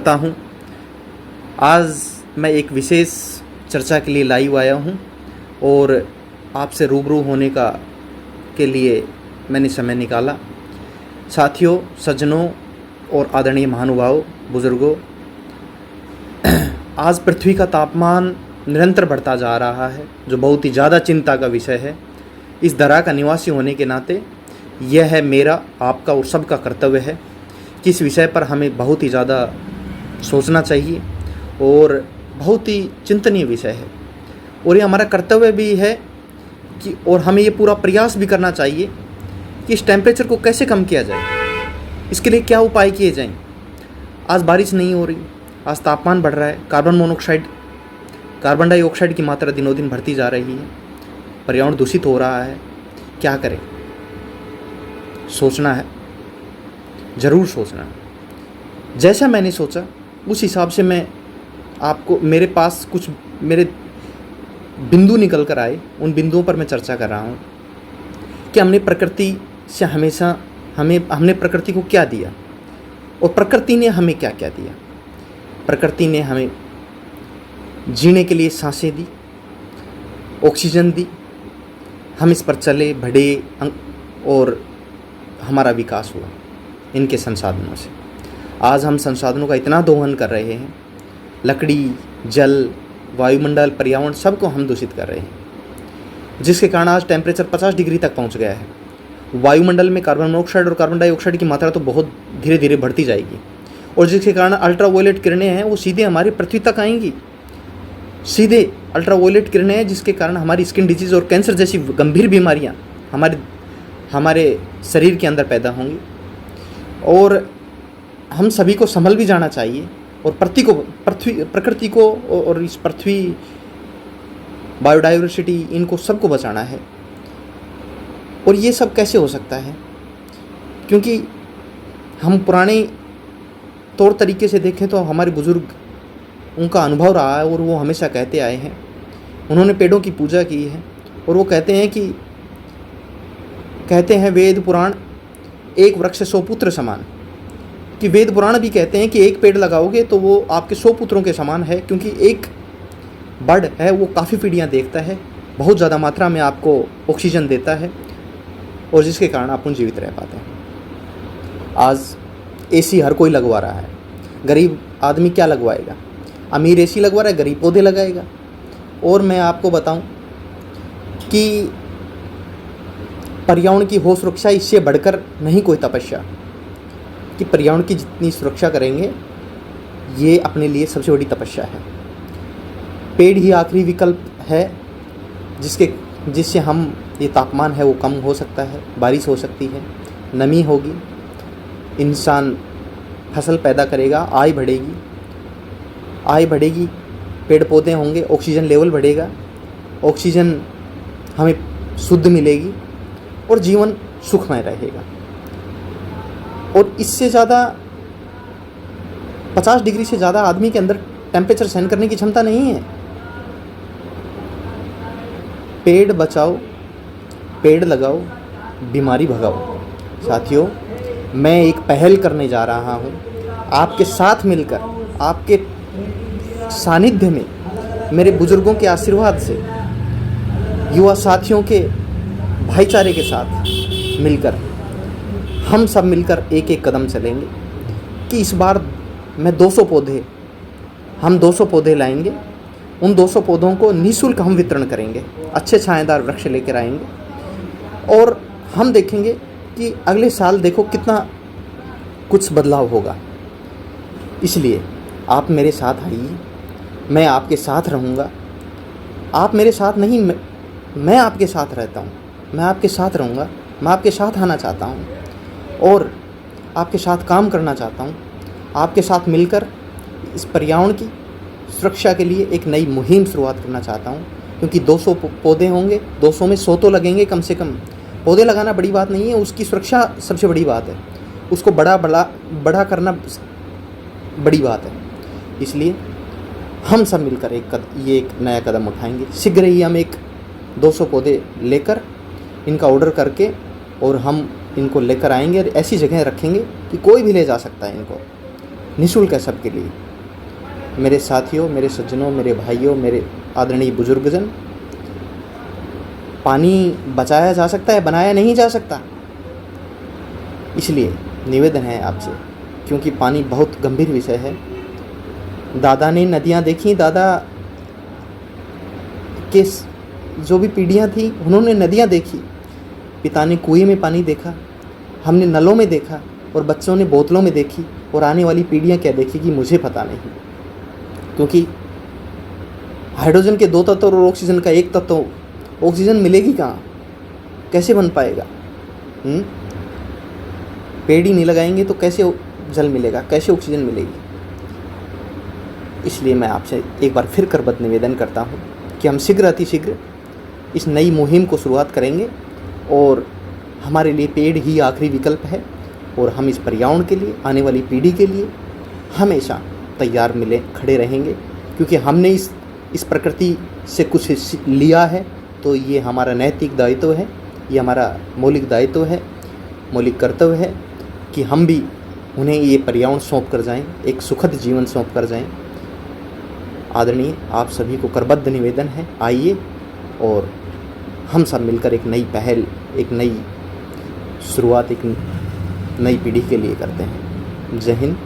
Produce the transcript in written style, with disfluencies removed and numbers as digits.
करता हूँ। आज मैं एक विशेष चर्चा के लिए लाइव आया हूँ और आपसे रूबरू होने के लिए मैंने समय निकाला। साथियों, सज्जनों और आदरणीय महानुभाव, बुज़ुर्गों, आज पृथ्वी का तापमान निरंतर बढ़ता जा रहा है, जो बहुत ही ज़्यादा चिंता का विषय है। इस धरा का निवासी होने के नाते यह है मेरा, आपका और सबका कर्तव्य है कि इस विषय पर हमें बहुत ही ज़्यादा सोचना चाहिए और बहुत ही चिंतनीय विषय है। और ये हमारा कर्तव्य भी है कि और हमें ये पूरा प्रयास भी करना चाहिए कि इस टेम्परेचर को कैसे कम किया जाए, इसके लिए क्या उपाय किए जाएं। आज बारिश नहीं हो रही, आज तापमान बढ़ रहा है, कार्बन डाइऑक्साइड की मात्रा दिनों दिन बढ़ती जा रही है, पर्यावरण दूषित हो रहा है। क्या करें? सोचना है, ज़रूर सोचना है। जैसा मैंने सोचा उस हिसाब से मैं आपको, मेरे पास कुछ मेरे बिंदु निकल कर आए, उन बिंदुओं पर मैं चर्चा कर रहा हूँ कि हमने प्रकृति से हमेशा हमने प्रकृति को क्या दिया और प्रकृति ने हमें क्या क्या दिया। प्रकृति ने हमें जीने के लिए सांसें दी, ऑक्सीजन दी, हम इस पर चले बढ़े और हमारा विकास हुआ इनके संसाधनों से। आज हम संसाधनों का इतना दोहन कर रहे हैं, लकड़ी, जल, वायुमंडल, पर्यावरण सबको हम दूषित कर रहे हैं, जिसके कारण आज टेम्परेचर 50 डिग्री तक पहुंच गया है। वायुमंडल में कार्बन मोनोऑक्साइड और कार्बन डाइऑक्साइड की मात्रा तो बहुत धीरे धीरे बढ़ती जाएगी और जिसके कारण अल्ट्रावायलेट किरणें हैं वो सीधे हमारी पृथ्वी तक आएंगी। सीधे अल्ट्रावायलेट किरणें हैं जिसके कारण हमारी स्किन डिजीज़ और कैंसर जैसी गंभीर बीमारियाँ हमारे शरीर के अंदर पैदा होंगी। और हम सभी को संभल भी जाना चाहिए और प्रकृति को और इस पृथ्वी, बायोडाइवर्सिटी, इनको सबको बचाना है। और ये सब कैसे हो सकता है? क्योंकि हम पुराने तौर तरीके से देखें तो हमारे बुज़ुर्ग, उनका अनुभव रहा है और वो हमेशा कहते आए हैं, उन्होंने पेड़ों की पूजा की है और वो कहते हैं वेद पुराण एक वृक्ष 100 पुत्र समान, कि वेद पुराण भी कहते हैं कि एक पेड़ लगाओगे तो वो आपके 100 पुत्रों के समान है, क्योंकि एक बर्ड है वो काफ़ी पीढ़ियाँ देखता है, बहुत ज़्यादा मात्रा में आपको ऑक्सीजन देता है और जिसके कारण आप जीवित रह पाते हैं। आज एसी हर कोई लगवा रहा है, गरीब आदमी क्या लगवाएगा? अमीर एसी लगवा रहा है, गरीब पौधे लगाएगा। और मैं आपको बताऊं कि पर्यावरण की हो सुरक्षा, इससे बढ़कर नहीं कोई तपस्या, कि पर्यावरण की जितनी सुरक्षा करेंगे ये अपने लिए सबसे बड़ी तपस्या है। पेड़ ही आखिरी विकल्प है जिससे हम ये तापमान है वो कम हो सकता है, बारिश हो सकती है, नमी होगी, इंसान फसल पैदा करेगा, आय बढ़ेगी, पेड़ पौधे होंगे, ऑक्सीजन लेवल बढ़ेगा, ऑक्सीजन हमें शुद्ध मिलेगी और जीवन सुखमय रहेगा। और इससे ज़्यादा 50 डिग्री से ज़्यादा आदमी के अंदर टेम्परेचर सहन करने की क्षमता नहीं है। पेड़ बचाओ, पेड़ लगाओ, बीमारी भगाओ। साथियों, मैं एक पहल करने जा रहा हूँ, आपके साथ मिलकर, आपके सानिध्य में, मेरे बुजुर्गों के आशीर्वाद से, युवा साथियों के भाईचारे के साथ मिलकर हम सब मिलकर एक एक कदम चलेंगे कि इस बार हम 200 पौधे लाएंगे। उन 200 पौधों को निःशुल्क हम वितरण करेंगे, अच्छे छायादार वृक्ष लेकर आएंगे और हम देखेंगे कि अगले साल देखो कितना कुछ बदलाव होगा। इसलिए आप मेरे साथ आइए, मैं आपके साथ रहूँगा। आप मेरे साथ नहीं, मैं आपके साथ रहता हूँ, मैं आपके साथ रहूँगा, मैं आपके साथ आना चाहता हूँ और आपके साथ काम करना चाहता हूँ। आपके साथ मिलकर इस पर्यावरण की सुरक्षा के लिए एक नई मुहिम शुरुआत करना चाहता हूँ, क्योंकि 200 पौधे होंगे, 200 में 100 तो लगेंगे कम से कम। पौधे लगाना बड़ी बात नहीं है, उसकी सुरक्षा सबसे बड़ी बात है, उसको बड़ा करना बड़ी बात है। इसलिए हम सब मिलकर एक नया कदम उठाएंगे। शीघ्र ही हम 200 पौधे लेकर, इनका ऑर्डर करके, और हम इनको लेकर आएंगे और ऐसी जगह रखेंगे कि कोई भी ले जा सकता है इनको। निःशुल्क है सबके लिए। मेरे साथियों, मेरे सज्जनों, मेरे भाइयों, मेरे आदरणीय बुजुर्गजन, पानी बचाया जा सकता है, बनाया नहीं जा सकता। इसलिए निवेदन है आपसे, क्योंकि पानी बहुत गंभीर विषय है। दादा ने नदियाँ देखी, दादा के जो भी पीढ़ियाँ थी उन्होंने नदियाँ देखी। पिता ने कुएं में पानी देखा, हमने नलों में देखा, और बच्चों ने बोतलों में देखी, और आने वाली पीढ़ियाँ क्या देखेगी मुझे पता नहीं, क्योंकि हाइड्रोजन के 2 तत्व और ऑक्सीजन का 1 तत्व, ऑक्सीजन मिलेगी कहाँ, कैसे बन पाएगा? पेड़ ही नहीं लगाएंगे तो कैसे जल मिलेगा, कैसे ऑक्सीजन मिलेगी? इसलिए मैं आपसे एक बार फिर करबद्ध निवेदन करता हूँ कि हम शीघ्र अतिशीघ्र इस नई मुहिम को शुरुआत करेंगे, और हमारे लिए पेड़ ही आखिरी विकल्प है, और हम इस पर्यावरण के लिए, आने वाली पीढ़ी के लिए हमेशा तैयार मिले खड़े रहेंगे, क्योंकि हमने इस प्रकृति से कुछ लिया है, तो ये हमारा नैतिक दायित्व है, ये हमारा मौलिक दायित्व है, मौलिक कर्तव्य है कि हम भी उन्हें ये पर्यावरण सौंप कर जाएं, एक सुखद जीवन सौंप कर जाएं। आदरणीय आप सभी को करबद्ध निवेदन है, आइए और हम सब मिलकर एक नई पहल, एक नई शुरुआत, एक नई पीढ़ी के लिए करते हैं। जय हिंद,